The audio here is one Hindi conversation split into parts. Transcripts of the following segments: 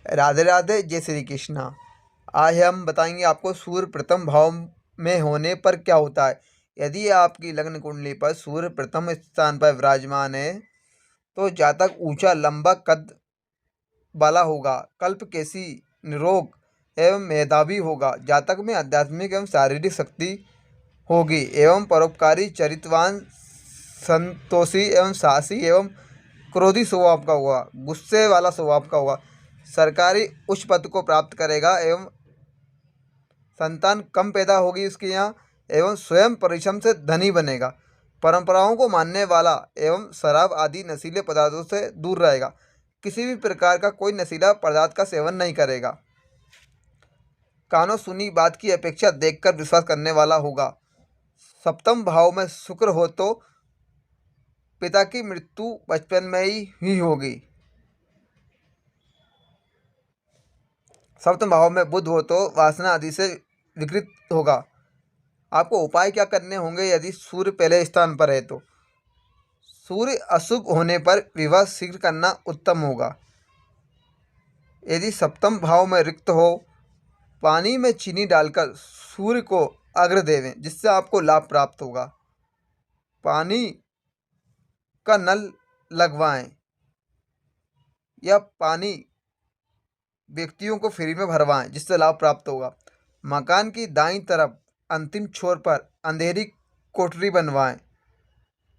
राधे राधे, जय श्री कृष्णा। आज हम बताएंगे आपको सूर्य प्रथम भाव में होने पर क्या होता है। यदि आपकी लग्न कुंडली पर सूर्य प्रथम स्थान पर विराजमान है तो जातक ऊंचा लंबा कद वाला होगा, कल्पकेशी, निरोग एवं मेधावी होगा। जातक में आध्यात्मिक एवं शारीरिक शक्ति होगी एवं परोपकारी, चरित्रवान, संतोषी एवं साहसी एवं क्रोधी स्वभाव का होगा, गुस्से वाला स्वभाव का होगा। सरकारी उच्च पद को प्राप्त करेगा एवं संतान कम पैदा होगी उसके यहाँ एवं स्वयं परिश्रम से धनी बनेगा। परंपराओं को मानने वाला एवं शराब आदि नशीले पदार्थों से दूर रहेगा। किसी भी प्रकार का कोई नशीला पदार्थ का सेवन नहीं करेगा। कानों सुनी बात की अपेक्षा देखकर विश्वास करने वाला होगा। सप्तम भाव में शुक्र हो तो पिता की मृत्यु बचपन में ही होगी। सप्तम भाव में बुध हो तो वासना आदि से विकृत होगा। आपको उपाय क्या करने होंगे यदि सूर्य पहले स्थान पर है तो। सूर्य अशुभ होने पर विवाह शीघ्र करना उत्तम होगा। यदि सप्तम भाव में रिक्त हो, पानी में चीनी डालकर सूर्य को अर्घ्य देवें, जिससे आपको लाभ प्राप्त होगा। पानी का नल लगवाएं या पानी व्यक्तियों को फ्री में भरवाएं, जिससे लाभ प्राप्त होगा। मकान की दाईं तरफ अंतिम छोर पर अंधेरी कोठरी बनवाएं,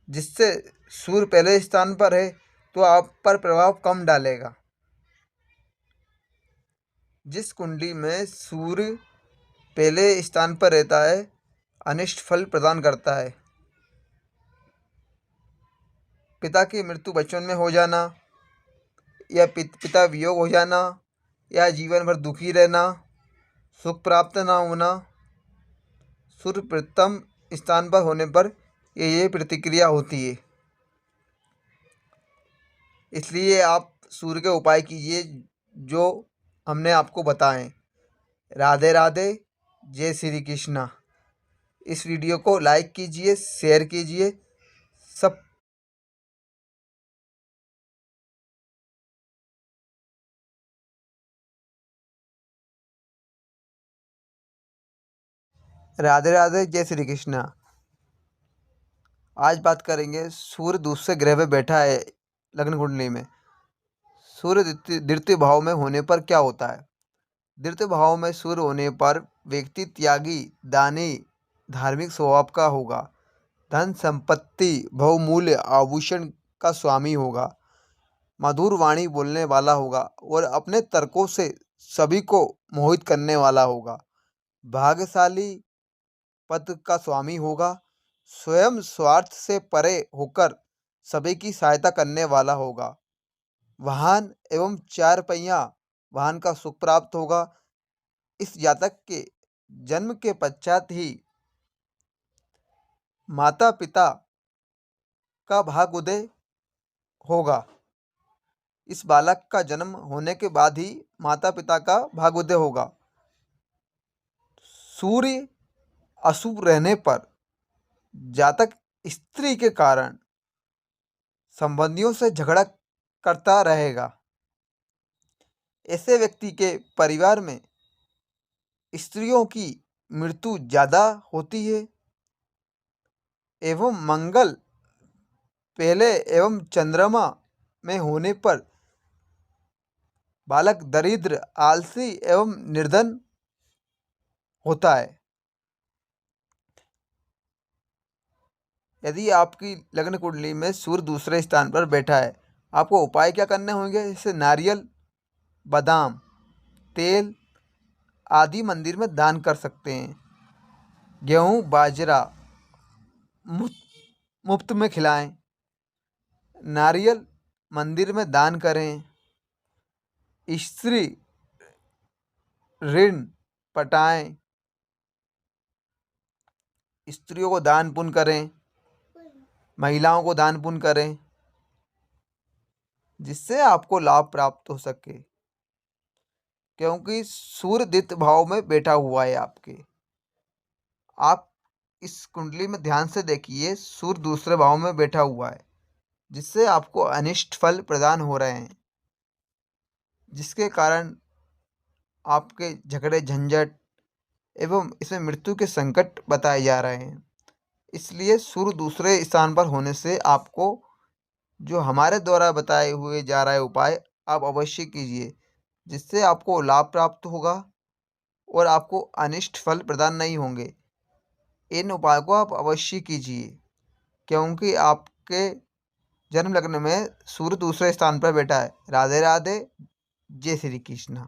जिससे सूर्य पहले स्थान पर है तो आप पर प्रभाव कम डालेगा। जिस कुंडली में सूर्य पहले स्थान पर रहता है अनिष्ट फल प्रदान करता है। पिता की मृत्यु बचपन में हो जाना या पिता वियोग हो जाना या जीवन भर दुखी रहना, सुख प्राप्त ना होना, सूर्य प्रथम स्थान पर होने पर ये प्रतिक्रिया होती है। इसलिए आप सूर्य के उपाय कीजिए जो हमने आपको बताएं। राधे राधे, जय श्री कृष्णा। इस वीडियो को लाइक कीजिए, शेयर कीजिए। सब राधे राधे, जय श्री कृष्णा। आज बात करेंगे सूर्य दूसरे ग्रह पे बैठा है लग्न कुंडली में, सूर्य द्वितीय भाव में होने पर क्या होता है। द्वितीय भाव में सूर्य होने पर व्यक्ति त्यागी, दानी, धार्मिक स्वभाव का होगा। धन संपत्ति, बहुमूल्य आभूषण का स्वामी होगा। मधुर वाणी बोलने वाला होगा और अपने तर्कों से सभी को मोहित करने वाला होगा। भाग्यशाली, पद का स्वामी होगा। स्वयं स्वार्थ से परे होकर सभी की सहायता करने वाला होगा। वाहन एवं चार पहिया वाहन का सुख प्राप्त होगा। इस जातक के जन्म के पश्चात ही माता पिता का भाग्योदय होगा। इस बालक का जन्म होने के बाद ही माता पिता का भाग्योदय होगा। सूर्य अशुभ रहने पर जातक स्त्री के कारण संबंधियों से झगड़ा करता रहेगा। ऐसे व्यक्ति के परिवार में स्त्रियों की मृत्यु ज़्यादा होती है एवं मंगल पहले एवं चंद्रमा में होने पर बालक दरिद्र, आलसी एवं निर्धन होता है। यदि आपकी लग्न कुंडली में सूर्य दूसरे स्थान पर बैठा है, आपको उपाय क्या करने होंगे। जैसे नारियल, बादाम, तेल आदि मंदिर में दान कर सकते हैं। गेहूँ, बाजरा मुफ्त में खिलाएं। नारियल मंदिर में दान करें। स्त्री ऋण पटाएं। स्त्रियों को दान पुण्य करें, महिलाओं को दान पुण्य करें, जिससे आपको लाभ प्राप्त हो सके। क्योंकि सूर्य द्वितीय भाव में बैठा हुआ है आपके। आप इस कुंडली में ध्यान से देखिए, सूर्य दूसरे भाव में बैठा हुआ है, जिससे आपको अनिष्ट फल प्रदान हो रहे हैं। जिसके कारण आपके झगड़े झंझट एवं इसमें मृत्यु के संकट बताए जा रहे हैं। इसलिए सूर्य दूसरे स्थान पर होने से आपको जो हमारे द्वारा बताए हुए जा रहे उपाय आप अवश्य कीजिए, जिससे आपको लाभ प्राप्त होगा और आपको अनिष्ट फल प्रदान नहीं होंगे। इन उपायों को आप अवश्य कीजिए, क्योंकि आपके जन्म लग्न में सूर्य दूसरे स्थान पर बैठा है। राधे राधे। जय श्री कृष्ण।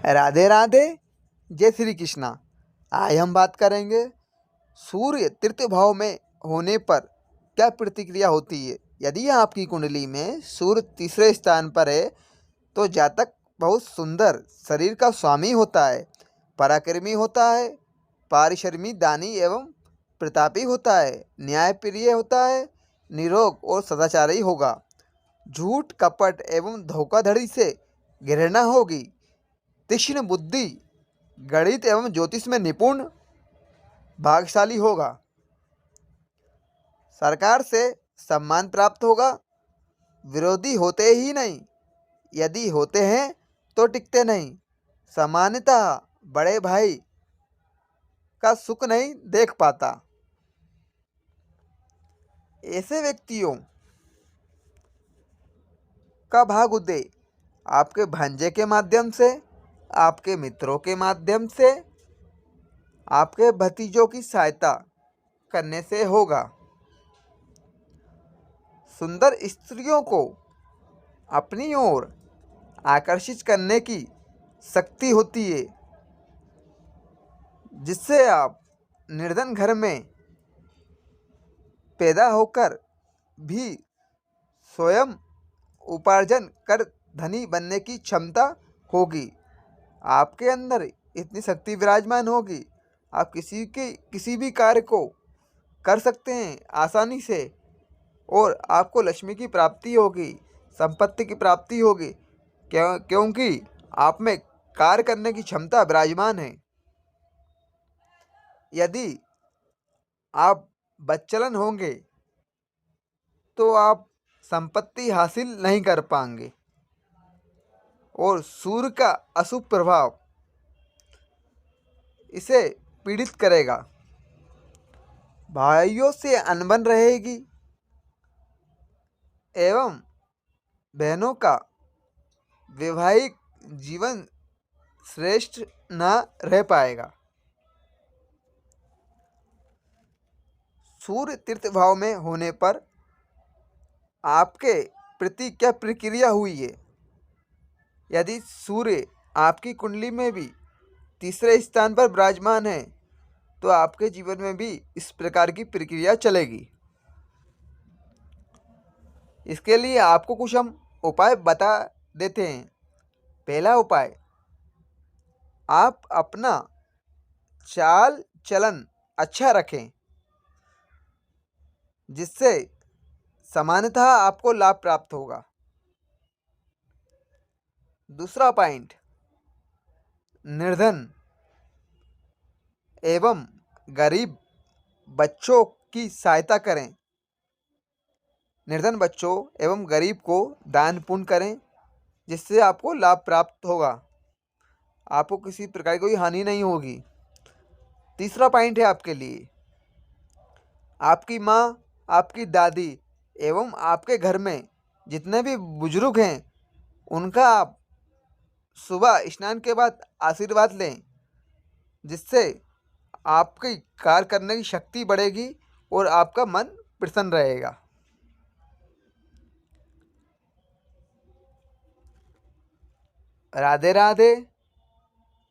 राधे राधे। जय श्री कृष्णा। आज हम बात करेंगे सूर्य तृतीय भाव में होने पर क्या प्रतिक्रिया होती है। यदि आपकी कुंडली में सूर्य तीसरे स्थान पर है तो जातक बहुत सुंदर शरीर का स्वामी होता है, पराक्रमी होता है, पारिश्रमी दानी एवं प्रतापी होता है, न्यायप्रिय होता है, निरोग और सदाचारी होगा। झूठ कपट एवं धोखाधड़ी से घृणा होगी। तीक्ष्ण बुद्धि, गणित एवं ज्योतिष में निपुण, भाग्यशाली होगा। सरकार से सम्मान प्राप्त होगा। विरोधी होते ही नहीं, यदि होते हैं तो टिकते नहीं। सामान्यतः बड़े भाई का सुख नहीं देख पाता। ऐसे व्यक्तियों का भाग उदय आपके भांजे के माध्यम से, आपके मित्रों के माध्यम से, आपके भतीजों की सहायता करने से होगा। सुंदर स्त्रियों को अपनी ओर आकर्षित करने की शक्ति होती है, जिससे आप निर्धन घर में पैदा होकर भी स्वयं उपार्जन कर धनी बनने की क्षमता होगी। आपके अंदर इतनी शक्ति विराजमान होगी, आप किसी भी कार्य को कर सकते हैं आसानी से, और आपको लक्ष्मी की प्राप्ति होगी, संपत्ति की प्राप्ति होगी, क्योंकि आप में कार्य करने की क्षमता विराजमान है। यदि आप बच्चलन होंगे तो आप संपत्ति हासिल नहीं कर पाएंगे, और सूर्य का अशुभ प्रभाव इसे पीड़ित करेगा। भाइयों से अनबन रहेगी एवं बहनों का वैवाहिक जीवन श्रेष्ठ न रह पाएगा। सूर्य तीर्थ भाव में होने पर आपके प्रति क्या प्रक्रिया हुई है। यदि सूर्य आपकी कुंडली में भी तीसरे स्थान पर विराजमान है तो आपके जीवन में भी इस प्रकार की प्रक्रिया चलेगी। इसके लिए आपको कुछ हम उपाय बता देते हैं। पहला उपाय, आप अपना चाल चलन अच्छा रखें, जिससे सामान्यतः आपको लाभ प्राप्त होगा। दूसरा पॉइंट, निर्धन एवं गरीब बच्चों की सहायता करें। निर्धन बच्चों एवं गरीब को दान पुण्य करें, जिससे आपको लाभ प्राप्त होगा, आपको किसी प्रकार की कोई हानि नहीं होगी। तीसरा पॉइंट है आपके लिए, आपकी माँ, आपकी दादी एवं आपके घर में जितने भी बुजुर्ग हैं उनका आप सुबह स्नान के बाद आशीर्वाद लें, जिससे आपकी कार्य करने की शक्ति बढ़ेगी और आपका मन प्रसन्न रहेगा। राधे राधे।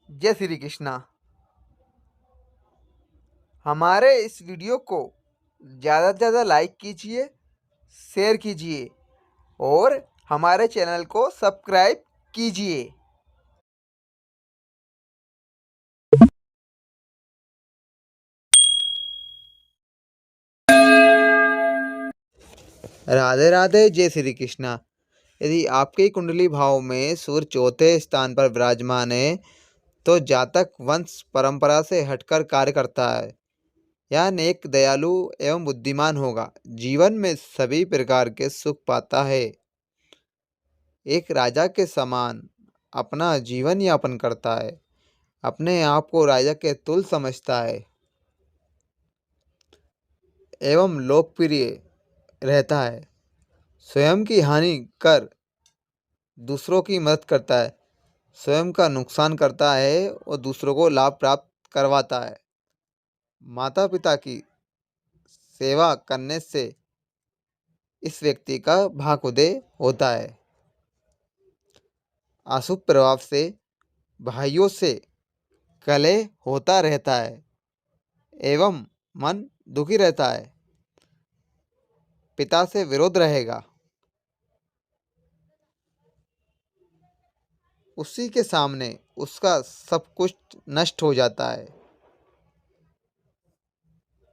जय श्री कृष्णा। हमारे इस वीडियो को ज़्यादा से ज़्यादा लाइक कीजिए, शेयर कीजिए और हमारे चैनल को सब्सक्राइब कीजिए। राधे राधे। जय श्री कृष्णा। यदि आपके कुंडली भाव में सूर्य चौथे स्थान पर विराजमान है तो जातक वंश परंपरा से हटकर कार्य करता है। यह नेक, दयालु एवं बुद्धिमान होगा। जीवन में सभी प्रकार के सुख पाता है। एक राजा के समान अपना जीवन यापन करता है। अपने आप को राजा के तुल्य समझता है एवं लोकप्रिय रहता है। स्वयं की हानि कर दूसरों की मदद करता है। स्वयं का नुकसान करता है और दूसरों को लाभ प्राप्त करवाता है। माता पिता की सेवा करने से इस व्यक्ति का भाग्योदय होता है। अशुभ प्रभाव से भाइयों से कलह होता रहता है एवं मन दुखी रहता है। पिता से विरोध रहेगा। उसी के सामने उसका सब कुछ नष्ट हो जाता है।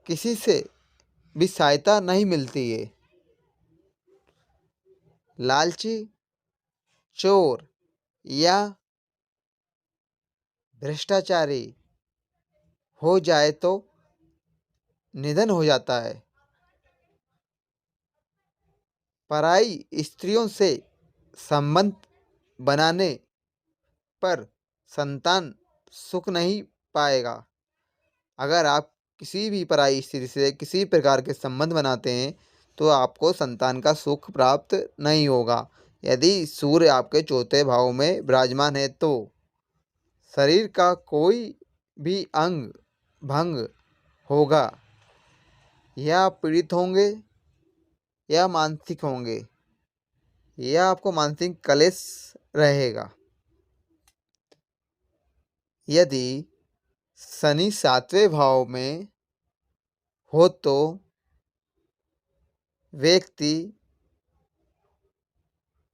किसी से भी सहायता नहीं मिलती है। लालची, चोर या भ्रष्टाचारी हो जाए तो निधन हो जाता है। पराई स्त्रियों से संबंध बनाने पर संतान सुख नहीं पाएगा। अगर आप किसी भी पराई स्त्री से किसी प्रकार के संबंध बनाते हैं तो आपको संतान का सुख प्राप्त नहीं होगा। यदि सूर्य आपके चौथे भाव में विराजमान है तो शरीर का कोई भी अंग भंग होगा। या आप पीड़ित होंगे या मानसिक होंगे या आपको मानसिक कलेश रहेगा। यदि शनि सातवें भाव में हो तो व्यक्ति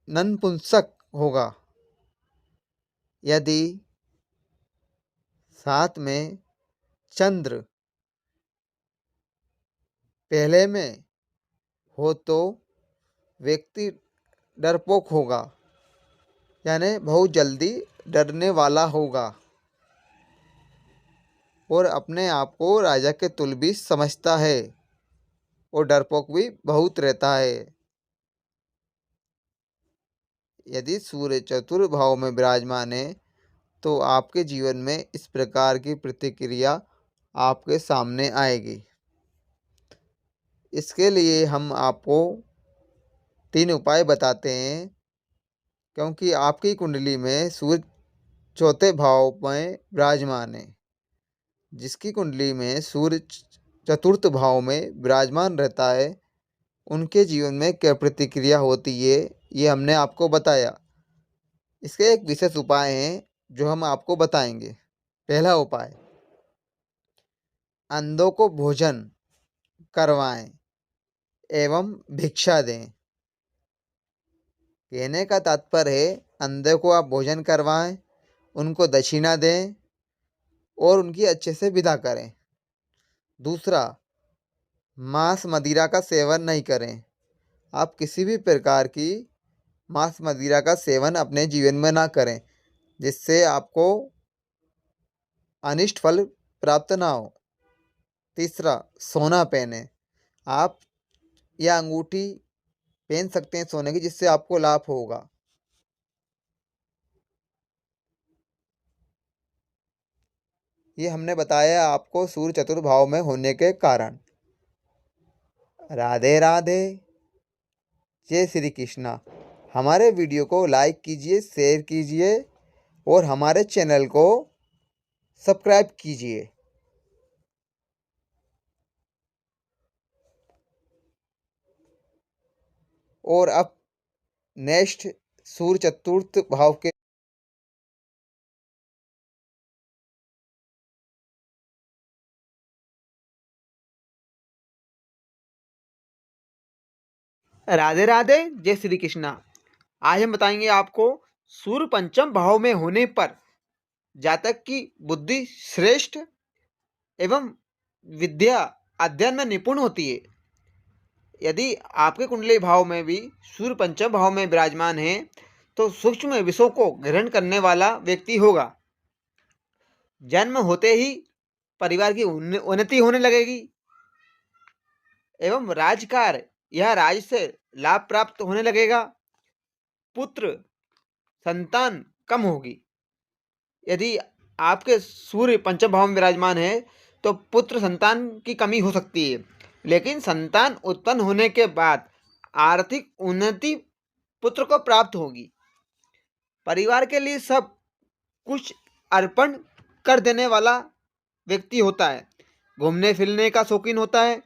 नपुंसक होगा। यदि साथ में चंद्र पहले में हो तो व्यक्ति डरपोक होगा, यानी बहुत जल्दी डरने वाला होगा और अपने आप को राजा के तुल्य भी समझता है और डरपोक भी बहुत रहता है। यदि सूर्य चतुर्थ भाव में विराजमान है तो आपके जीवन में इस प्रकार की प्रतिक्रिया आपके सामने आएगी। इसके लिए हम आपको 3 उपाय बताते हैं, क्योंकि आपकी कुंडली में सूर्य चौथे भाव में विराजमान है। जिसकी कुंडली में सूर्य चतुर्थ भाव में विराजमान रहता है उनके जीवन में क्या प्रतिक्रिया होती है ये हमने आपको बताया। इसके एक विशेष उपाय हैं जो हम आपको बताएंगे। पहला उपाय, अंधों को भोजन करवाएं एवं भिक्षा दें। कहने का तात्पर्य है अंधे को आप भोजन करवाएं, उनको दक्षिणा दें और उनकी अच्छे से विदा करें। दूसरा, मांस मदिरा का सेवन नहीं करें। आप किसी भी प्रकार की मांस मदिरा का सेवन अपने जीवन में ना करें, जिससे आपको अनिष्ट फल प्राप्त ना हो। तीसरा, सोना पहने। आप यह अंगूठी पहन सकते हैं सोने की, जिससे आपको लाभ होगा। ये हमने बताया आपको सूर्य चतुर्थ भाव में होने के कारण। राधे राधे, जय श्री कृष्णा। हमारे वीडियो को लाइक कीजिए, शेयर कीजिए और हमारे चैनल को सब्सक्राइब कीजिए। और अब नेक्स्ट सूर्य चतुर्थ भाव के राधे राधे, जय श्री कृष्णा। आज हम बताएंगे आपको सूर्य पंचम भाव में होने पर जातक की बुद्धि श्रेष्ठ एवं विद्या अध्ययन में निपुण होती है। यदि आपके कुंडली भाव में भी सूर्य पंचम भाव में विराजमान है तो सूक्ष्म विषयों को ग्रहण करने वाला व्यक्ति होगा। जन्म होते ही परिवार की उन्नति होने लगेगी एवं राजकार यह राज से लाभ प्राप्त होने लगेगा। पुत्र संतान कम होगी। यदि आपके सूर्य पंचम भाव में विराजमान है तो पुत्र संतान की कमी हो सकती है, लेकिन संतान उत्पन्न होने के बाद आर्थिक उन्नति पुत्र को प्राप्त होगी। परिवार के लिए सब कुछ अर्पण कर देने वाला व्यक्ति होता है। घूमने फिरने का शौकीन होता है।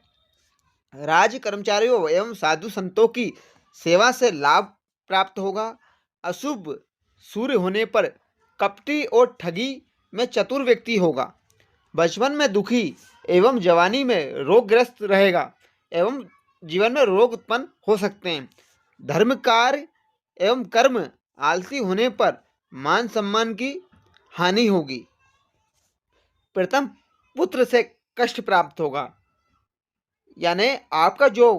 राज कर्मचारियों एवं साधु संतों की सेवा से लाभ प्राप्त होगा। अशुभ सूर्य होने पर कपटी और ठगी में चतुर व्यक्ति होगा। बचपन में दुखी एवं जवानी में रोगग्रस्त रहेगा एवं जीवन में रोग उत्पन्न हो सकते हैं। धर्म कार्य एवं कर्म आलसी होने पर मान सम्मान की हानि होगी। प्रथम पुत्र से कष्ट प्राप्त होगा, यानी आपका जो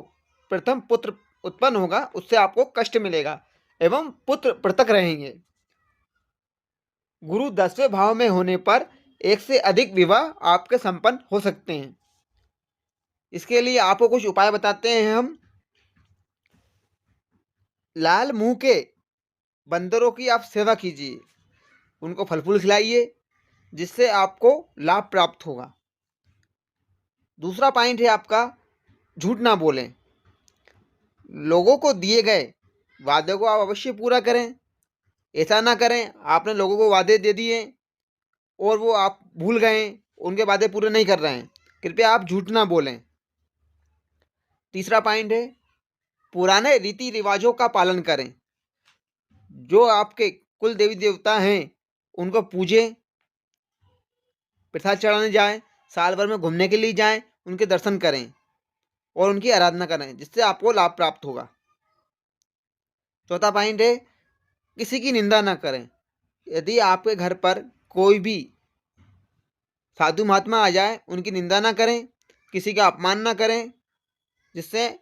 प्रथम पुत्र उत्पन्न होगा उससे आपको कष्ट मिलेगा एवं पुत्र पृथक रहेंगे। गुरु 10वें भाव में होने पर एक से अधिक विवाह आपके संपन्न हो सकते हैं। इसके लिए आपको कुछ उपाय बताते हैं हम। लाल मुंह के बंदरों की आप सेवा कीजिए, उनको फल फूल खिलाइए, जिससे आपको लाभ प्राप्त होगा। दूसरा पॉइंट है आपका, झूठ ना बोलें। लोगों को दिए गए वादे को आप अवश्य पूरा करें। ऐसा ना करें आपने लोगों को वादे दे दिए और वो आप भूल गए, उनके वादे पूरे नहीं कर रहे हैं। कृपया आप झूठ ना बोलें। तीसरा पॉइंट है, पुराने रीति रिवाजों का पालन करें। जो आपके कुल देवी देवता हैं उनको पूजें, प्रसाद चढ़ाने जाएं, साल भर में घूमने के लिए जाएं, उनके दर्शन करें और उनकी आराधना करें, जिससे आपको लाभ प्राप्त होगा। चौथा पॉइंट है, किसी की निंदा ना करें। यदि आपके घर पर कोई भी साधु महात्मा आ जाए, उनकी निंदा ना करें, किसी का अपमान ना करें, जिससे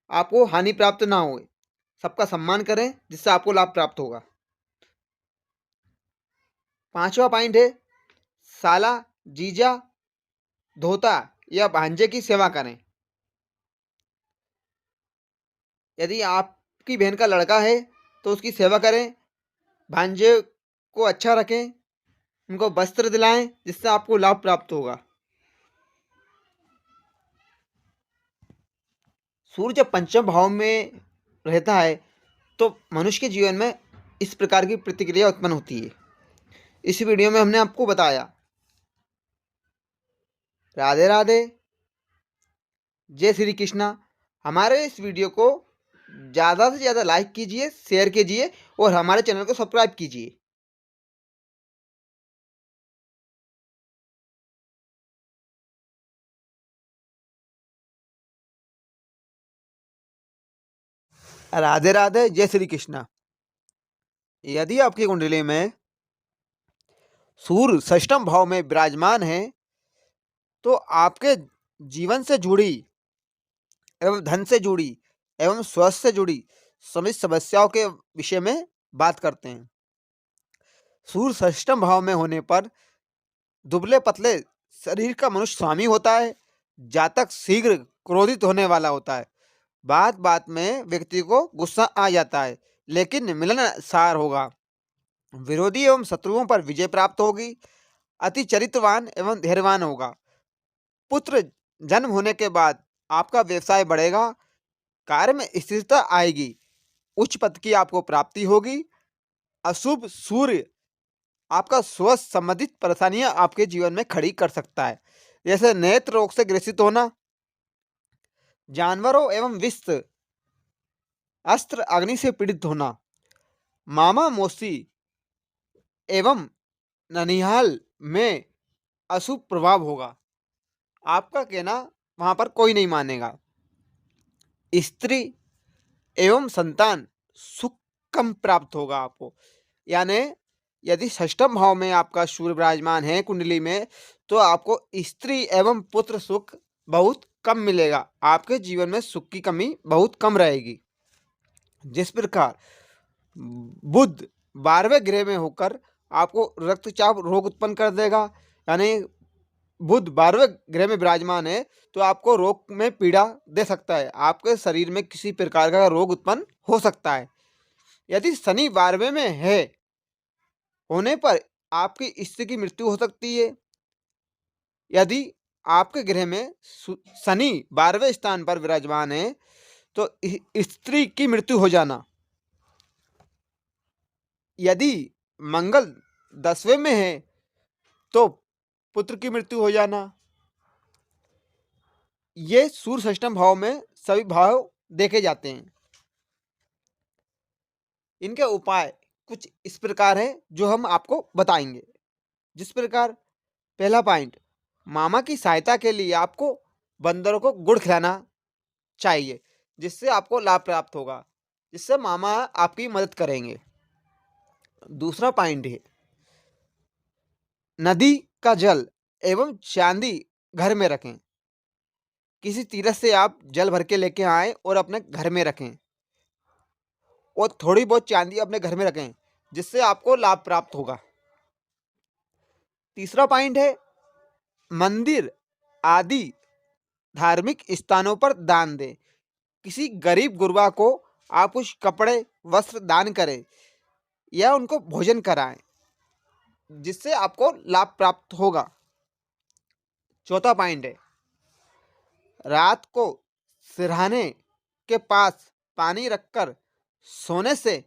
आपको हानि प्राप्त ना हो। सबका सम्मान करें, जिससे आपको लाभ प्राप्त होगा। पांचवा पॉइंट है, साला, जीजा, धोता या भांजे की सेवा करें। यदि आपकी बहन का लड़का है तो उसकी सेवा करें, भांजे को अच्छा रखें, उनको वस्त्र दिलाएं, जिससे आपको लाभ प्राप्त होगा। सूर्य जब पंचम भाव में रहता है तो मनुष्य के जीवन में इस प्रकार की प्रतिक्रिया उत्पन्न होती है। इस वीडियो में हमने आपको बताया। राधे राधे, जय श्री कृष्णा। हमारे इस वीडियो को ज़्यादा से ज़्यादा लाइक कीजिए, शेयर कीजिए और हमारे चैनल को सब्सक्राइब कीजिए। राधे राधे, जय श्री कृष्णा। यदि आपकी कुंडली में सूर्य षष्ठम भाव में विराजमान है तो आपके जीवन से जुड़ी एवं धन से जुड़ी एवं स्वास्थ्य से जुड़ी सभी समस्याओं के विषय में बात करते हैं। सूर्य षष्ठम भाव में होने पर दुबले पतले शरीर का मनुष्य स्वामी होता है। जातक शीघ्र क्रोधित होने वाला होता है। बात बात में व्यक्ति को गुस्सा आ जाता है, लेकिन मिलनसार होगा। विरोधी एवं शत्रुओं पर विजय प्राप्त होगी। अति चरित्रवान एवं धैर्यवान होगा। पुत्र जन्म होने के बाद आपका व्यवसाय बढ़ेगा। कार्य में स्थिरता आएगी। उच्च पद की आपको प्राप्ति होगी। अशुभ सूर्य आपका स्वास्थ्य संबंधित परेशानियां आपके जीवन में खड़ी कर सकता है, जैसे नेत्र रोग से ग्रसित होना, जानवरों एवं विष अस्त्र अग्नि से पीड़ित होना, मामा मौसी एवं ननिहाल में अशुभ प्रभाव होगा। आपका कहना वहां पर कोई नहीं मानेगा। स्त्री एवं संतान सुख कम प्राप्त होगा आपको। यानी यदि षष्ठम भाव में आपका सूर्य विराजमान है कुंडली में तो आपको स्त्री एवं पुत्र सुख बहुत कम मिलेगा। आपके जीवन में सुख की कमी बहुत कम रहेगी। जिस प्रकार बुध 12वें गृह में होकर आपको रक्तचाप रोग उत्पन्न कर देगा। यानी बुध 12वें गृह में विराजमान है तो आपको रोग में पीड़ा दे सकता है, आपके शरीर में किसी प्रकार का रोग उत्पन्न हो सकता है। यदि शनि 12वें में है होने पर आपकी स्त्री की मृत्यु हो सकती है। यदि आपके गृह में शनि 12वें स्थान पर विराजमान है तो स्त्री की मृत्यु हो जाना। यदि मंगल 10वें में है तो पुत्र की मृत्यु हो जाना। ये सूर्य षष्ठम भाव में सभी भाव देखे जाते हैं। इनके उपाय कुछ इस प्रकार है जो हम आपको बताएंगे। जिस प्रकार पहला पॉइंट, मामा की सहायता के लिए आपको बंदरों को गुड़ खिलाना चाहिए, जिससे आपको लाभ प्राप्त होगा, जिससे मामा आपकी मदद करेंगे। दूसरा पॉइंट है, नदी का जल एवं चांदी घर में रखें। किसी तीर्थ से आप जल भर के लेके आए और अपने घर में रखें, और थोड़ी बहुत चांदी अपने घर में रखें, जिससे आपको लाभ प्राप्त होगा। तीसरा पॉइंट है, मंदिर आदि धार्मिक स्थानों पर दान दें। किसी गरीब गुरबा को आप कुछ कपड़े वस्त्र दान करें या उनको भोजन कराएं, जिससे आपको लाभ प्राप्त होगा। चौथा पॉइंट है, रात को सिरहाने के पास पानी रखकर सोने से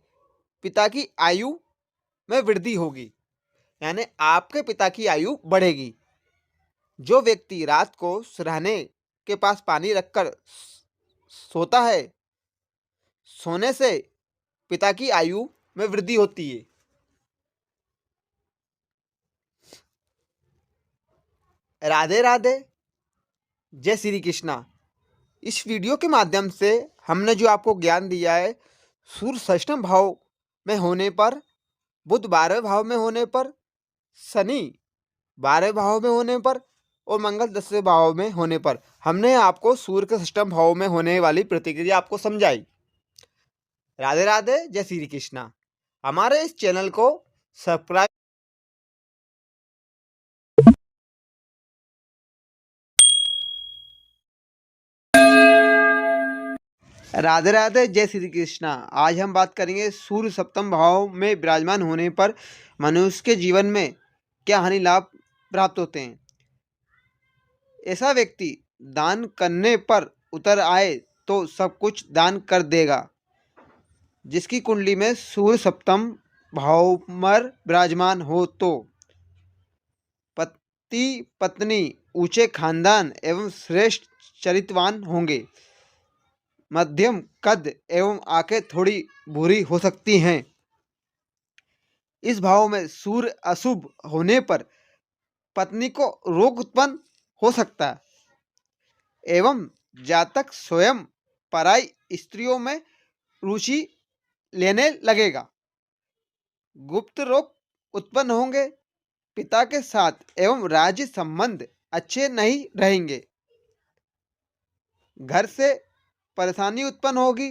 पिता की आयु में वृद्धि होगी, यानी आपके पिता की आयु बढ़ेगी। जो व्यक्ति रात को सिरहाने के पास पानी रखकर सोता है, सोने से पिता की आयु में वृद्धि होती है। राधे राधे, जय श्री कृष्णा। इस वीडियो के माध्यम से हमने जो आपको ज्ञान दिया है, सूर्य षष्ठम भाव में होने पर, बुध 12वें भाव में होने पर, शनि 12वें भाव में होने पर और मंगल 10वें भाव में होने पर, हमने आपको सूर्य के षष्ठम भाव में होने वाली प्रतिक्रिया आपको समझाई। राधे राधे, जय श्री कृष्णा। हमारे इस चैनल को सब्सक्राइब। राधे राधे, जय श्री कृष्णा। आज हम बात करेंगे सूर्य सप्तम भाव में विराजमान होने पर मनुष्य के जीवन में क्या हानि लाभ प्राप्त होते हैं। ऐसा व्यक्ति दान करने पर उतर आए तो सब कुछ दान कर देगा। जिसकी कुंडली में सूर्य सप्तम भाव में विराजमान हो तो पति पत्नी ऊंचे खानदान एवं श्रेष्ठ चरित्रवान होंगे। मध्यम कद एवं आंखें थोड़ी भूरी हो सकती हैं। इस भाव में सूर्य अशुभ होने पर पत्नी को रोग उत्पन्न हो सकता है एवं जातक स्वयं पराई स्त्रियों में रुचि लेने लगेगा। गुप्त रोग उत्पन्न होंगे। पिता के साथ एवं राज्य संबंध अच्छे नहीं रहेंगे। घर से परेशानी उत्पन्न होगी।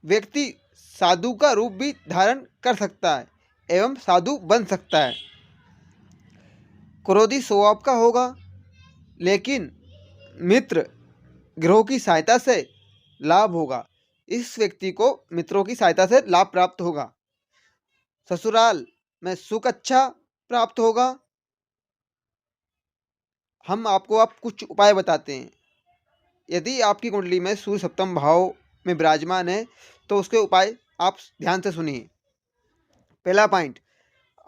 व्यक्ति साधु का रूप भी धारण कर सकता है एवं साधु बन सकता है। क्रोधी स्वभाव का होगा, लेकिन मित्र ग्रहों की सहायता से लाभ होगा। इस व्यक्ति को मित्रों की सहायता से लाभ प्राप्त होगा। ससुराल में सुख अच्छा प्राप्त होगा। हम आपको अब कुछ उपाय बताते हैं। यदि आपकी कुंडली में सूर्य सप्तम भाव में विराजमान है तो उसके उपाय आप ध्यान से सुनिए। पहला पॉइंट,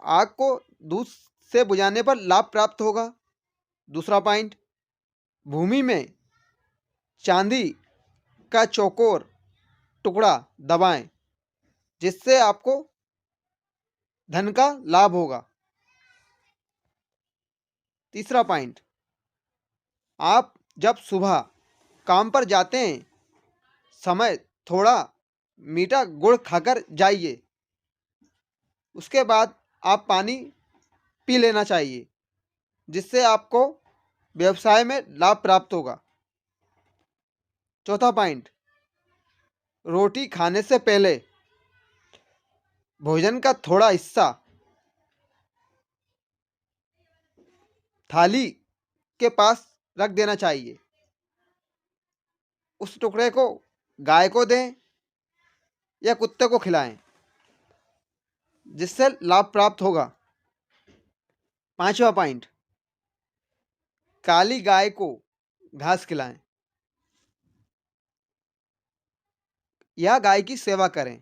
आग को दूध से बुझाने पर लाभ प्राप्त होगा। दूसरा पॉइंट, भूमि में चांदी का चौकोर टुकड़ा दबाएं, जिससे आपको धन का लाभ होगा। तीसरा पॉइंट, आप जब सुबह काम पर जाते हैं समय थोड़ा मीठा गुड़ खाकर जाइए। उसके बाद आप पानी पी लेना चाहिए, जिससे आपको व्यवसाय में लाभ प्राप्त होगा। चौथा पॉइंट, रोटी खाने से पहले भोजन का थोड़ा हिस्सा थाली के पास रख देना चाहिए। उस टुकड़े को गाय को दें या कुत्ते को खिलाएं, जिससे लाभ प्राप्त होगा। पांचवा पॉइंट, काली गाय को घास खिलाएं या गाय की सेवा करें,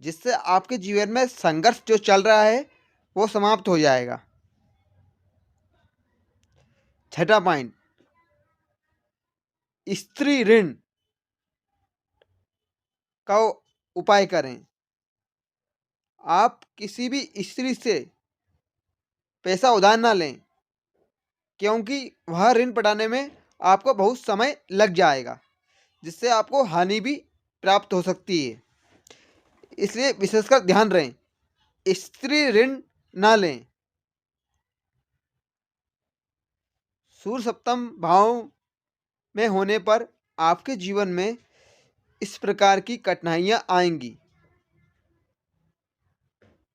जिससे आपके जीवन में संघर्ष जो चल रहा है वो समाप्त हो जाएगा। छठा पॉइंट, स्त्री ऋण का उपाय करें। आप किसी भी स्त्री से पैसा उधार ना लें, क्योंकि वह ऋण पटाने में आपको बहुत समय लग जाएगा, जिससे आपको हानि भी प्राप्त हो सकती है। इसलिए विशेषकर ध्यान रहें, स्त्री ऋण ना लें। सूर्य सप्तम भाव में होने पर आपके जीवन में इस प्रकार की कठिनाइयां आएंगी,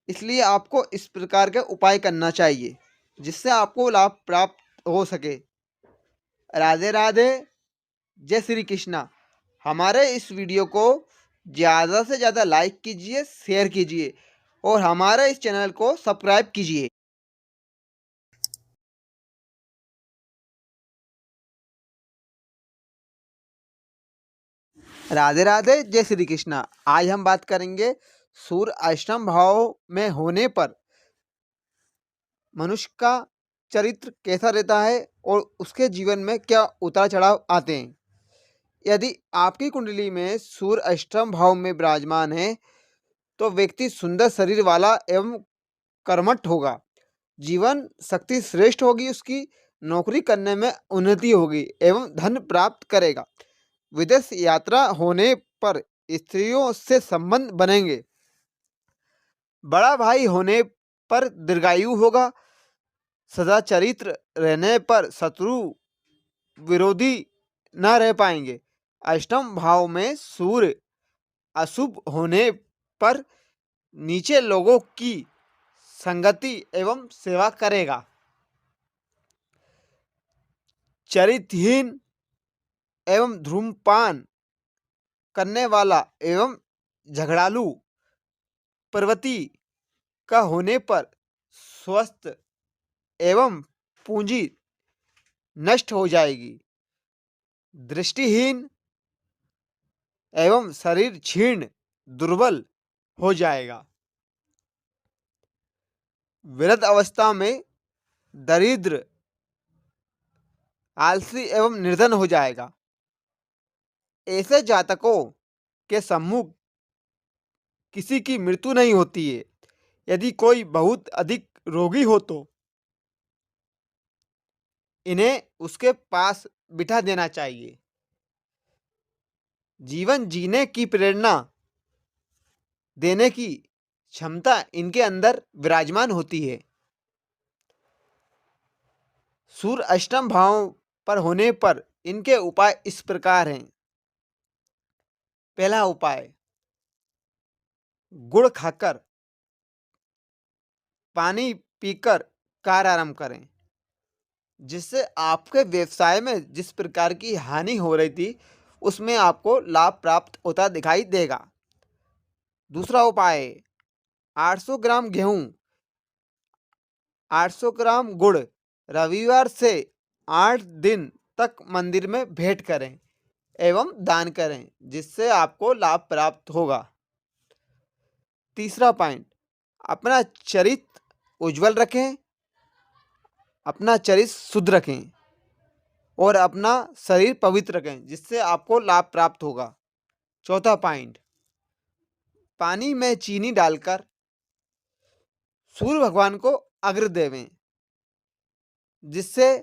इसलिए आपको इस प्रकार के उपाय करना चाहिए, जिससे आपको लाभ प्राप्त हो सके। राधे राधे, जय श्री कृष्णा। हमारे इस वीडियो को ज़्यादा से ज़्यादा लाइक कीजिए, शेयर कीजिए और हमारे इस चैनल को सब्सक्राइब कीजिए। राधे राधे, जय श्री कृष्णा। आज हम बात करेंगे सूर्य अष्टम भाव में होने पर मनुष्य का चरित्र कैसा रहता है और उसके जीवन में क्या उतार चढ़ाव आते हैं। यदि आपकी कुंडली में सूर्य अष्टम भाव में विराजमान है तो व्यक्ति सुंदर शरीर वाला एवं कर्मठ होगा। जीवन शक्ति श्रेष्ठ होगी, उसकी नौकरी करने में उन्नति होगी एवं धन प्राप्त करेगा। विदेश यात्रा होने पर स्त्रियों से संबंध बनेंगे। बड़ा भाई होने पर दीर्घायु होगा। सदा चरित्र रहने पर शत्रु विरोधी न रह पाएंगे। अष्टम भाव में सूर्य अशुभ होने पर नीचे लोगों की संगति एवं सेवा करेगा। चरित्रहीन एवं धूम्रपान करने वाला एवं झगड़ालू प्रवृत्ति का होने पर स्वस्थ एवं पूंजी नष्ट हो जाएगी। दृष्टिहीन एवं शरीर क्षीण दुर्बल हो जाएगा। वृद्ध अवस्था में दरिद्र आलसी एवं निर्धन हो जाएगा। ऐसे जातकों के सम्मुख किसी की मृत्यु नहीं होती है। यदि कोई बहुत अधिक रोगी हो तो इन्हें उसके पास बिठा देना चाहिए। जीवन जीने की प्रेरणा देने की क्षमता इनके अंदर विराजमान होती है। सूर्य अष्टम भाव पर होने पर इनके उपाय इस प्रकार हैं। पहला उपाय, गुड़ खाकर पानी पीकर कार्य आरंभ करें, जिससे आपके व्यवसाय में जिस प्रकार की हानि हो रही थी उसमें आपको लाभ प्राप्त होता दिखाई देगा। दूसरा उपाय, 800 ग्राम गेहूं, 800 ग्राम गुड़ रविवार से 8 दिन तक मंदिर में भेंट करें एवं दान करें, जिससे आपको लाभ प्राप्त होगा। तीसरा पॉइंट, अपना चरित्र उज्जवल रखें, अपना चरित्र शुद्ध रखें और अपना शरीर पवित्र रखें, जिससे आपको लाभ प्राप्त होगा। चौथा पॉइंट, पानी में चीनी डालकर सूर्य भगवान को अर्घ्य देवें, जिससे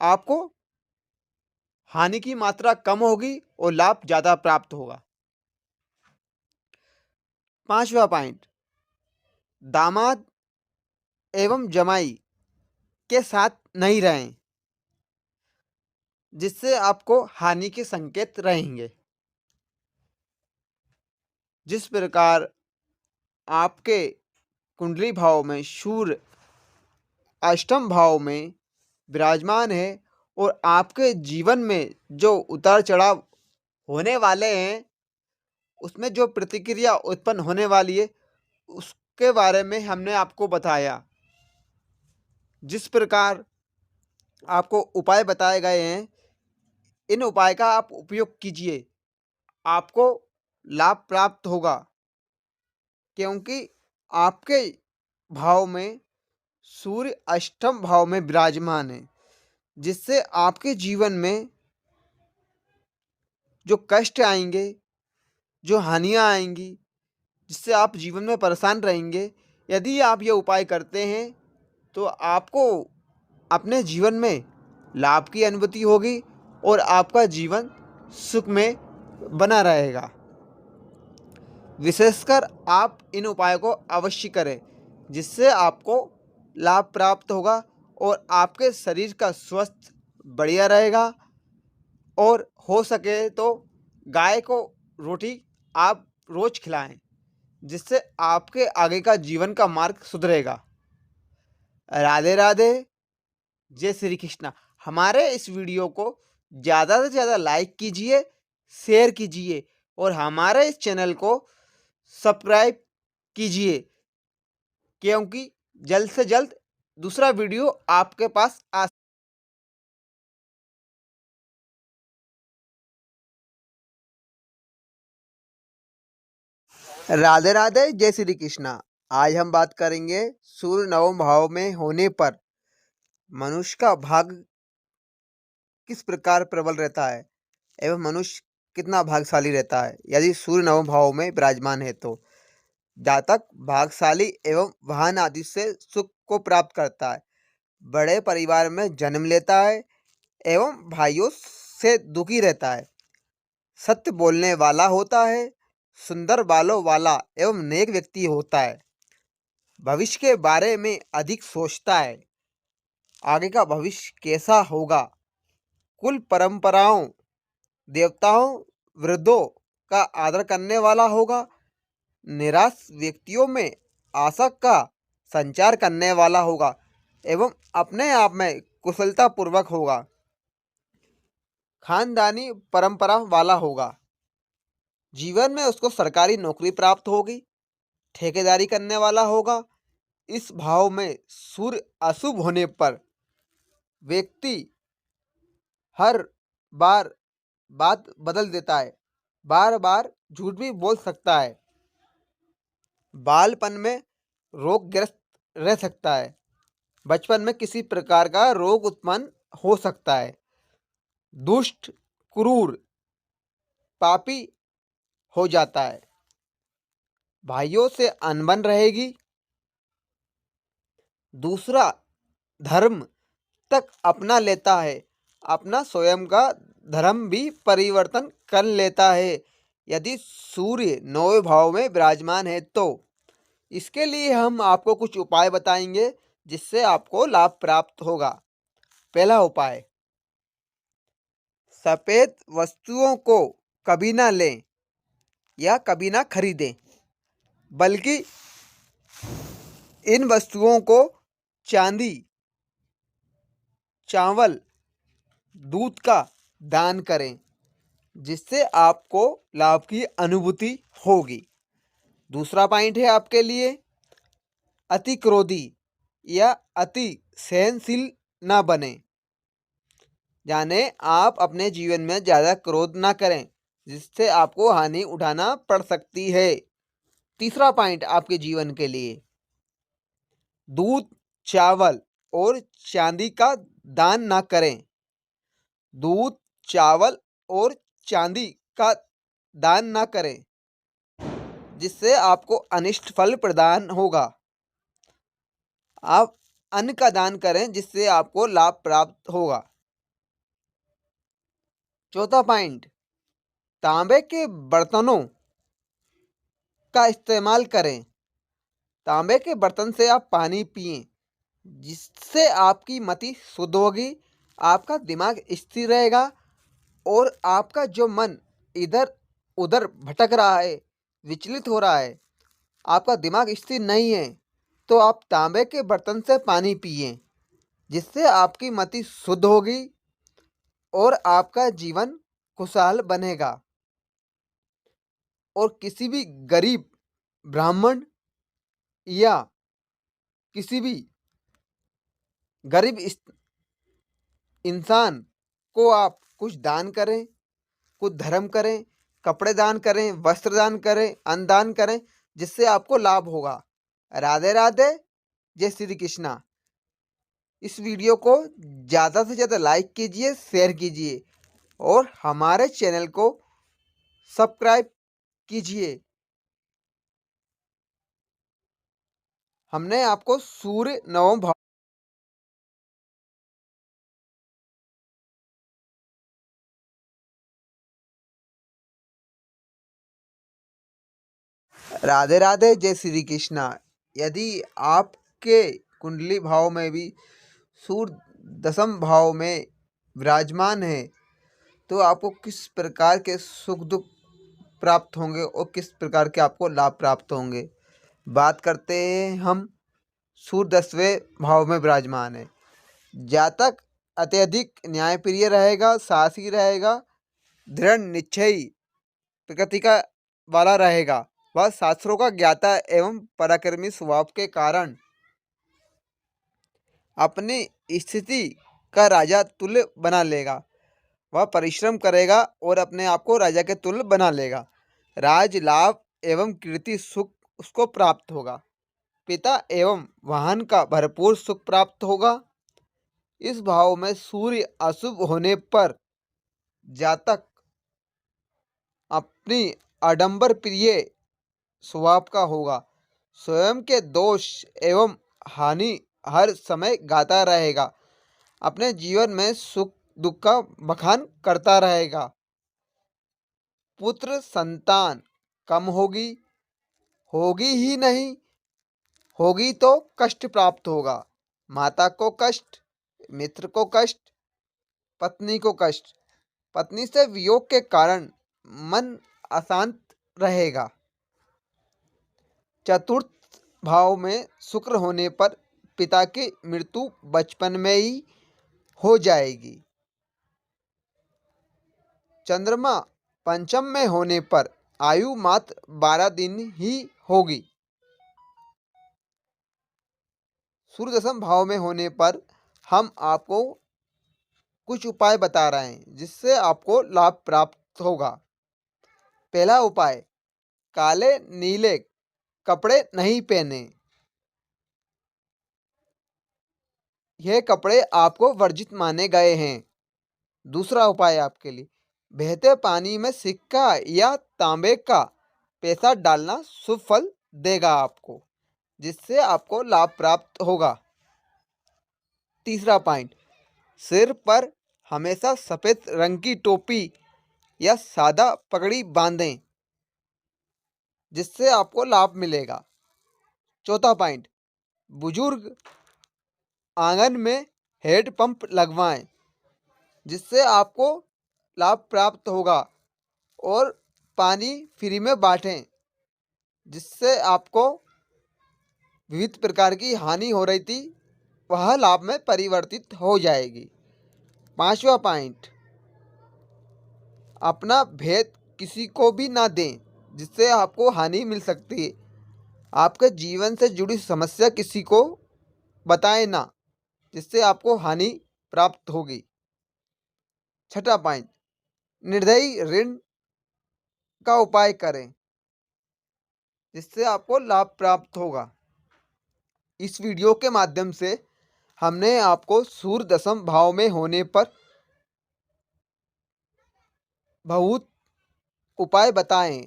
आपको हानि की मात्रा कम होगी और लाभ ज़्यादा प्राप्त होगा। पांचवा पॉइंट, दामाद एवं जमाई के साथ नहीं रहें, जिससे आपको हानि के संकेत रहेंगे। जिस प्रकार आपके कुंडली भाव में सूर्य अष्टम भाव में विराजमान है और आपके जीवन में जो उतार चढ़ाव होने वाले हैं, उसमें जो प्रतिक्रिया उत्पन्न होने वाली है, उसके बारे में हमने आपको बताया। जिस प्रकार आपको उपाय बताए गए हैं, इन उपाय का आप उपयोग कीजिए, आपको लाभ प्राप्त होगा, क्योंकि आपके भाव में सूर्य अष्टम भाव में विराजमान है, जिससे आपके जीवन में जो कष्ट आएंगे, जो हानियां आएंगी, जिससे आप जीवन में परेशान रहेंगे, यदि आप ये उपाय करते हैं तो आपको अपने जीवन में लाभ की अनुभूति होगी और आपका जीवन सुख में बना रहेगा। विशेषकर आप इन उपायों को अवश्य करें, जिससे आपको लाभ प्राप्त होगा और आपके शरीर का स्वास्थ्य बढ़िया रहेगा। और हो सके तो गाय को रोटी आप रोज खिलाएं, जिससे आपके आगे का जीवन का मार्ग सुधरेगा। राधे राधे, जय श्री कृष्णा। हमारे इस वीडियो को ज़्यादा से ज़्यादा लाइक कीजिए, शेयर कीजिए और हमारे इस चैनल को सब्सक्राइब कीजिए, क्योंकि जल्द से जल्द दूसरा वीडियो आपके पास आ। राधे राधे, जय श्री कृष्णा। आज हम बात करेंगे सूर्य नवम भाव में होने पर मनुष्य का भाग्य किस प्रकार प्रबल रहता है एवं मनुष्य कितना भाग्यशाली रहता है यदि सूर्य नवम भाव में विराजमान है। तो जातक भाग्यशाली एवं वाहन आदि से सुख को प्राप्त करता है, बड़े परिवार में जन्म लेता है एवं भाइयों से दुखी रहता है, सत्य बोलने वाला होता है, सुंदर बालों वाला एवं नेक व्यक्ति होता है, भविष्य के बारे में अधिक सोचता है, आगे का भविष्य कैसा होगा, कुल परंपराओं, देवताओं, वृद्धों का आदर करने वाला होगा, निराश व्यक्तियों में आशा का संचार करने वाला होगा एवं अपने आप में कुशलता पूर्वक होगा, खानदानी परंपरा वाला होगा, जीवन में उसको सरकारी नौकरी प्राप्त होगी, ठेकेदारी करने वाला होगा। इस भाव में सूर्य अशुभ होने पर व्यक्ति हर बार बात बदल देता है, बार बार झूठ भी बोल सकता है, बालपन में रोगग्रस्त रह सकता है, बचपन में किसी प्रकार का रोग उत्पन्न हो सकता है, दुष्ट, क्रूर, पापी हो जाता है, भाइयों से अनबन रहेगी, दूसरा धर्म तक अपना लेता है, अपना स्वयं का धर्म भी परिवर्तन कर लेता है यदि सूर्य नौवें भाव में विराजमान है। तो इसके लिए हम आपको कुछ उपाय बताएंगे, जिससे आपको लाभ प्राप्त होगा। पहला उपाय, सफेद वस्तुओं को कभी ना लें या कभी ना खरीदें, बल्कि इन वस्तुओं को चांदी, चावल, दूध का दान करें, जिससे आपको लाभ की अनुभूति होगी। दूसरा पॉइंट है आपके लिए, अति क्रोधी या अति सहनशील ना बने, यानी आप अपने जीवन में ज़्यादा क्रोध ना करें, जिससे आपको हानि उठाना पड़ सकती है। तीसरा पॉइंट आपके जीवन के लिए, दूध, चावल और चांदी का दान ना करें, दूध, चावल और चांदी का दान ना करें, जिससे आपको अनिष्ट फल प्रदान होगा। आप अन्न का दान करें, जिससे आपको लाभ प्राप्त होगा। चौथा पॉइंट, तांबे के बर्तनों का इस्तेमाल करें, तांबे के बर्तन से आप पानी पिएं, जिससे आपकी मति शुद्ध होगी, आपका दिमाग स्थिर रहेगा और आपका जो मन इधर उधर भटक रहा है, विचलित हो रहा है, आपका दिमाग स्थिर नहीं है, तो आप तांबे के बर्तन से पानी पिए, जिससे आपकी मति शुद्ध होगी और आपका जीवन खुशहाल बनेगा। और किसी भी गरीब ब्राह्मण या किसी भी गरीब इंसान को आप कुछ दान करें, कुछ धर्म करें, कपड़े दान करें, वस्त्र दान करें, अन्न दान करें, जिससे आपको लाभ होगा। राधे राधे, जय श्री कृष्णा। इस वीडियो को ज़्यादा से ज़्यादा लाइक कीजिए, शेयर कीजिए और हमारे चैनल को सब्सक्राइब कीजिए। हमने आपको सूर्य नवम भाव राधे राधे, जय श्री कृष्णा। यदि आपके कुंडली भाव में भी सूर्य दशम भाव में विराजमान है, तो आपको किस प्रकार के सुख दुख प्राप्त होंगे और किस प्रकार के आपको लाभ प्राप्त होंगे। बात करते हैं हम। सूर्य 10वें भाव में विराजमान है। जातक अत्यधिक न्यायप्रिय रहेगा, साहसी रहेगा, दृढ़ निश्चयी प्रकृति का वाला रहेगा। वह शास्त्रों का ज्ञाता एवं पराक्रमी स्वभाव के कारण अपनी स्थिति का राजा तुल्य बना लेगा। वह परिश्रम करेगा और अपने आप को राजा के तुल्य बना लेगा। राज लाभ एवं कीर्ति सुख उसको प्राप्त होगा। पिता एवं वाहन का भरपूर सुख प्राप्त होगा। इस भाव में सूर्य अशुभ होने पर जातक अपनी आडंबर प्रिय स्वभाव का होगा। स्वयं के दोष एवं हानि हर समय गाता रहेगा। अपने जीवन में सुख दुख का बखान करता रहेगा। पुत्र संतान कम होगी, होगी ही नहीं, होगी तो कष्ट प्राप्त होगा। माता को कष्ट, मित्र को कष्ट, पत्नी को कष्ट। पत्नी से वियोग के कारण मन अशांत रहेगा। चतुर्थ भाव में शुक्र होने पर पिता की मृत्यु बचपन में ही हो जाएगी। चंद्रमा पंचम में होने पर आयु मात्र 12 दिन ही होगी। सूर्य दशम भाव में होने पर हम आपको कुछ उपाय बता रहे हैं जिससे आपको लाभ प्राप्त होगा। पहला उपाय, काले नीले कपड़े नहीं पहने। यह कपड़े आपको वर्जित माने गए हैं। दूसरा उपाय आपके लिए, बहते पानी में सिक्का या तांबे का पैसा डालना शुभ फल देगा आपको, जिससे आपको लाभ प्राप्त होगा। तीसरा पॉइंट, सिर पर हमेशा सफेद रंग की टोपी या सादा पगड़ी बांधें, जिससे आपको लाभ मिलेगा। चौथा पॉइंट, बुजुर्ग आंगन में हेड पंप लगवाएं, जिससे आपको लाभ प्राप्त होगा। और पानी फ्री में बांटें, जिससे आपको विविध प्रकार की हानि हो रही थी वह लाभ में परिवर्तित हो जाएगी। पांचवा पॉइंट, अपना भेद किसी को भी ना दें, जिससे आपको हानि मिल सकती है। आपके जीवन से जुड़ी समस्या किसी को बताएं ना, जिससे आपको हानि प्राप्त होगी। छठा पॉइंट, निर्दयी ऋण का उपाय करें, जिससे आपको लाभ प्राप्त होगा। इस वीडियो के माध्यम से हमने आपको सूर्य दशम भाव में होने पर बहुत उपाय बताएं,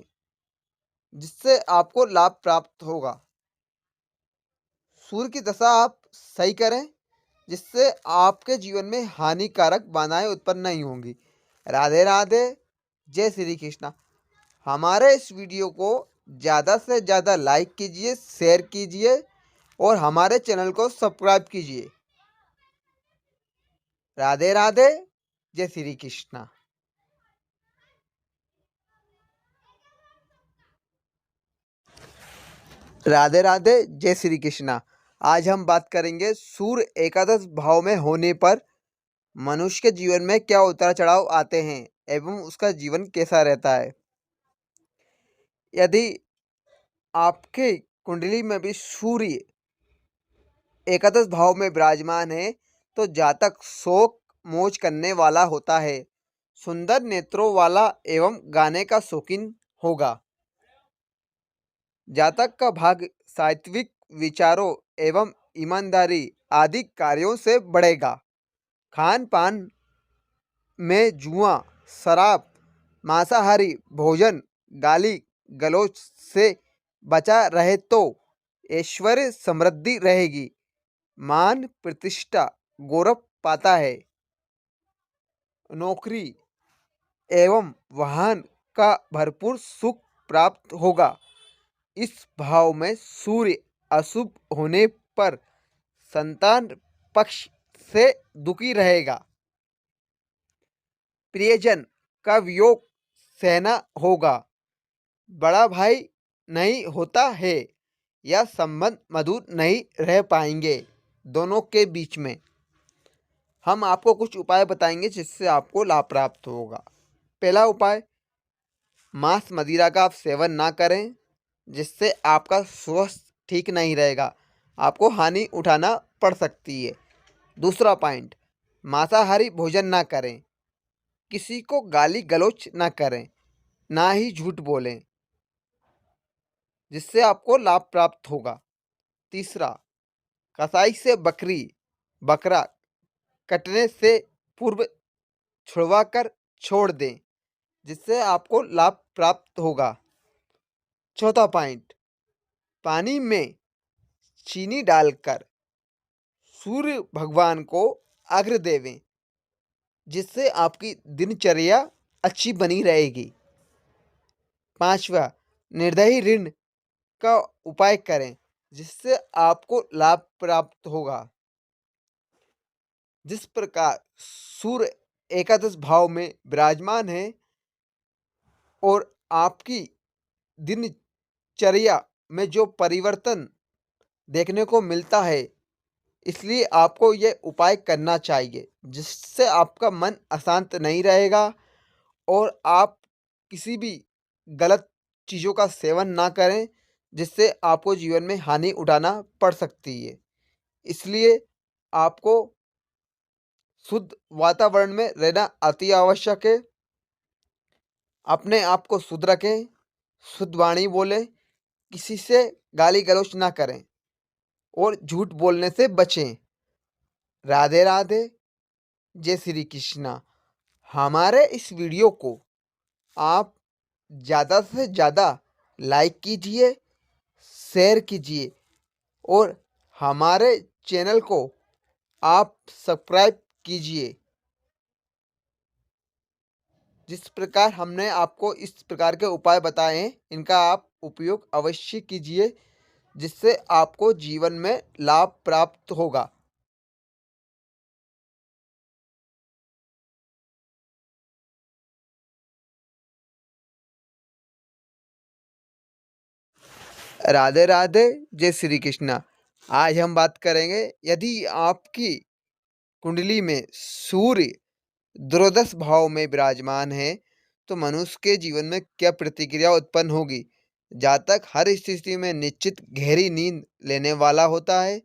जिससे आपको लाभ प्राप्त होगा। सूर्य की दशा आप सही करें, जिससे आपके जीवन में हानिकारक बाधाएं उत्पन्न नहीं होंगी। राधे राधे, जय श्री कृष्णा। हमारे इस वीडियो को ज़्यादा से ज़्यादा लाइक कीजिए, शेयर कीजिए और हमारे चैनल को सब्सक्राइब कीजिए। राधे राधे, जय श्री कृष्णा। राधे राधे, जय श्री कृष्णा। आज हम बात करेंगे सूर्य एकादश भाव में होने पर मनुष्य के जीवन में क्या उतार चढ़ाव आते हैं एवं उसका जीवन कैसा रहता है। यदि आपके कुंडली में भी सूर्य एकादश भाव में विराजमान है तो जातक शोक मोज करने वाला होता है, सुंदर नेत्रों वाला एवं गाने का शौकीन होगा। जातक का भाग सात्विक विचारों एवं ईमानदारी आदि कार्यों से बढ़ेगा। खान पान में जुआ, शराब, मांसाहारी भोजन, गाली गलौज से बचा रहे तो ऐश्वर्य समृद्धि रहेगी, मान प्रतिष्ठा गौरव पाता है। नौकरी एवं वाहन का भरपूर सुख प्राप्त होगा। इस भाव में सूर्य अशुभ होने पर संतान पक्ष से दुखी रहेगा। प्रियजन का वियोग सहना होगा। बड़ा भाई नहीं होता है या संबंध मधुर नहीं रह पाएंगे दोनों के बीच में। हम आपको कुछ उपाय बताएंगे जिससे आपको लाभ प्राप्त होगा। पहला उपाय, मांस मदिरा का आप सेवन ना करें, जिससे आपका स्वास्थ्य ठीक नहीं रहेगा, आपको हानि उठाना पड़ सकती है। दूसरा पॉइंट, मांसाहारी भोजन ना करें, किसी को गाली गलौज ना करें, ना ही झूठ बोलें, जिससे आपको लाभ प्राप्त होगा। तीसरा, कसाई से बकरा कटने से पूर्व छुड़वा कर छोड़ दें, जिससे आपको लाभ प्राप्त होगा। चौथा पॉइंट, पानी में चीनी डालकर सूर्य भगवान को अर्घ्य देवें, जिससे आपकी दिनचर्या अच्छी बनी रहेगी। पांचवा, निर्दयी ऋण का उपाय करें, जिससे आपको लाभ प्राप्त होगा। जिस प्रकार सूर्य एकादश भाव में विराजमान है और आपकी दिनचर्या में जो परिवर्तन देखने को मिलता है, इसलिए आपको ये उपाय करना चाहिए, जिससे आपका मन अशांत नहीं रहेगा और आप किसी भी गलत चीज़ों का सेवन ना करें, जिससे आपको जीवन में हानि उठाना पड़ सकती है। इसलिए आपको शुद्ध वातावरण में रहना अति आवश्यक है। अपने आप को शुद्ध रखें, शुद्ध वाणी बोलें, किसी से गाली गलौज ना करें और झूठ बोलने से बचें। राधे राधे, जय श्री कृष्णा। हमारे इस वीडियो को आप ज़्यादा से ज़्यादा लाइक कीजिए, शेयर कीजिए और हमारे चैनल को आप सब्सक्राइब कीजिए। जिस प्रकार हमने आपको इस प्रकार के उपाय बताए हैं, इनका आप उपयोग अवश्य कीजिए, जिससे आपको जीवन में लाभ प्राप्त होगा। राधे राधे, जय श्री कृष्णा। आज हम बात करेंगे, यदि आपकी कुंडली में सूर्य द्वादश भाव में विराजमान है तो मनुष्य के जीवन में क्या प्रतिक्रिया उत्पन्न होगी। जातक हर स्थिति में निश्चित गहरी नींद लेने वाला होता है,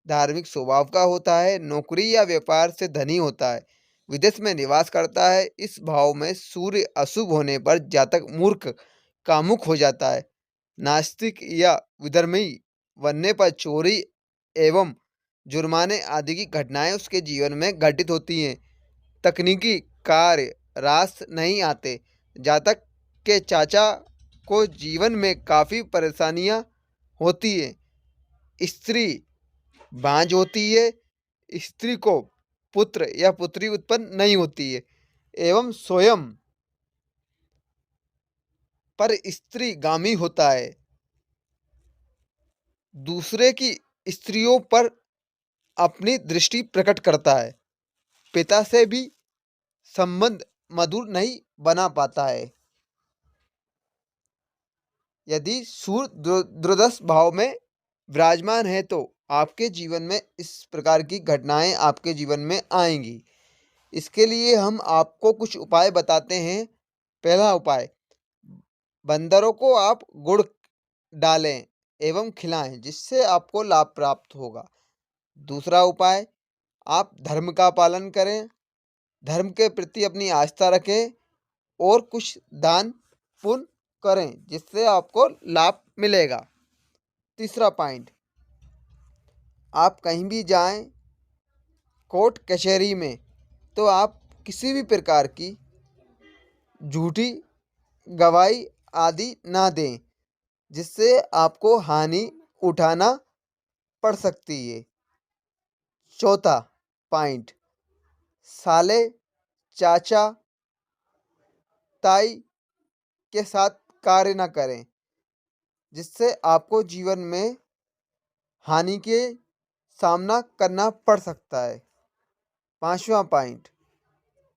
धार्मिक स्वभाव का होता है, नौकरी या व्यापार से धनी होता है, विदेश में निवास करता है। इस भाव में सूर्य अशुभ होने पर जातक मूर्ख, कामुक हो जाता है, नास्तिक या विधर्मी बनने पर चोरी एवं जुर्माने आदि की घटनाएं उसके जीवन में घटित होती हैं। तकनीकी कार्य रास नहीं आते। जातक के चाचा को जीवन में काफ़ी परेशानियां होती हैं। स्त्री बांझ होती है, स्त्री को पुत्र या पुत्री उत्पन्न नहीं होती है एवं स्वयं पर स्त्री गामी होता है, दूसरे की स्त्रियों पर अपनी दृष्टि प्रकट करता है, पिता से भी संबंध मधुर नहीं बना पाता है। यदि सूर्य द्वादश भाव में विराजमान है तो आपके जीवन में इस प्रकार की घटनाएं आपके जीवन में आएंगी। इसके लिए हम आपको कुछ उपाय बताते हैं। पहला उपाय, बंदरों को आप गुड़ डालें एवं खिलाएं, जिससे आपको लाभ प्राप्त होगा। दूसरा उपाय, आप धर्म का पालन करें, धर्म के प्रति अपनी आस्था रखें और कुछ दान पुण्य करें, जिससे आपको लाभ मिलेगा। तीसरा पॉइंट, आप कहीं भी जाएं, कोर्ट कचहरी में, तो आप किसी भी प्रकार की झूठी गवाही आदि ना दें, जिससे आपको हानि उठाना पड़ सकती है। चौथा पॉइंट, साले, चाचा, ताई के साथ कार्य न करें, जिससे आपको जीवन में हानि के सामना करना पड़ सकता है। पांचवा पॉइंट,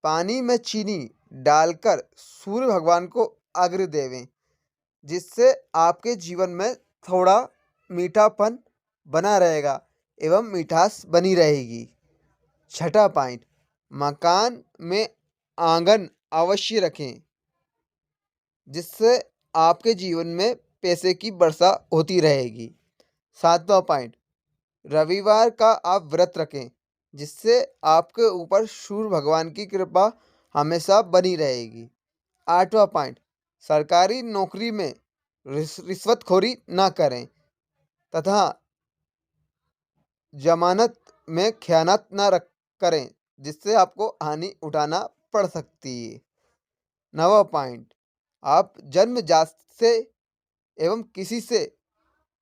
पानी में चीनी डालकर सूर्य भगवान को अर्घ्य देवें, जिससे आपके जीवन में थोड़ा मीठापन बना रहेगा एवं मिठास बनी रहेगी। छठा पॉइंट, मकान में आंगन अवश्य रखें, जिससे आपके जीवन में पैसे की वर्षा होती रहेगी। सातवां पॉइंट, रविवार का आप व्रत रखें, जिससे आपके ऊपर सूर्य भगवान की कृपा हमेशा बनी रहेगी। आठवां पॉइंट, सरकारी नौकरी में रिश्वतखोरी ना करें तथा जमानत में खयानत ना करें, जिससे आपको हानि उठाना पड़ सकती है। नवा पॉइंट, आप जन्मजात से एवं किसी से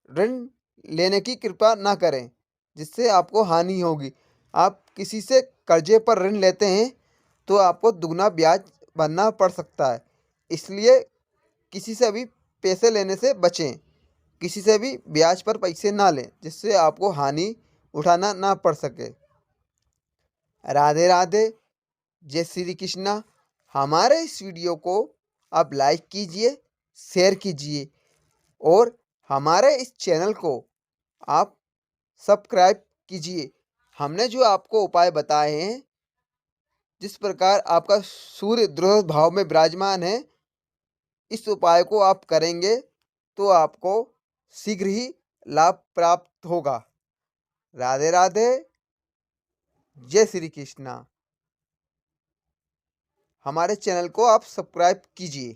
ऋण लेने की कृपा ना करें, जिससे आपको हानि होगी। आप किसी से कर्जे पर ऋण लेते हैं तो आपको दुगना ब्याज भरना पड़ सकता है, इसलिए किसी से भी पैसे लेने से बचें। किसी से भी ब्याज पर पैसे ना लें, जिससे आपको हानि उठाना ना पड़ सके। राधे राधे, जय श्री कृष्णा। हमारे इस वीडियो को आप लाइक कीजिए, शेयर कीजिए और हमारे इस चैनल को आप सब्सक्राइब कीजिए। हमने जो आपको उपाय बताए हैं, जिस प्रकार आपका सूर्य द्वादश भाव में विराजमान है, इस उपाय को आप करेंगे तो आपको शीघ्र ही लाभ प्राप्त होगा। राधे राधे, जय श्री कृष्णा। हमारे चैनल को आप सब्सक्राइब कीजिए।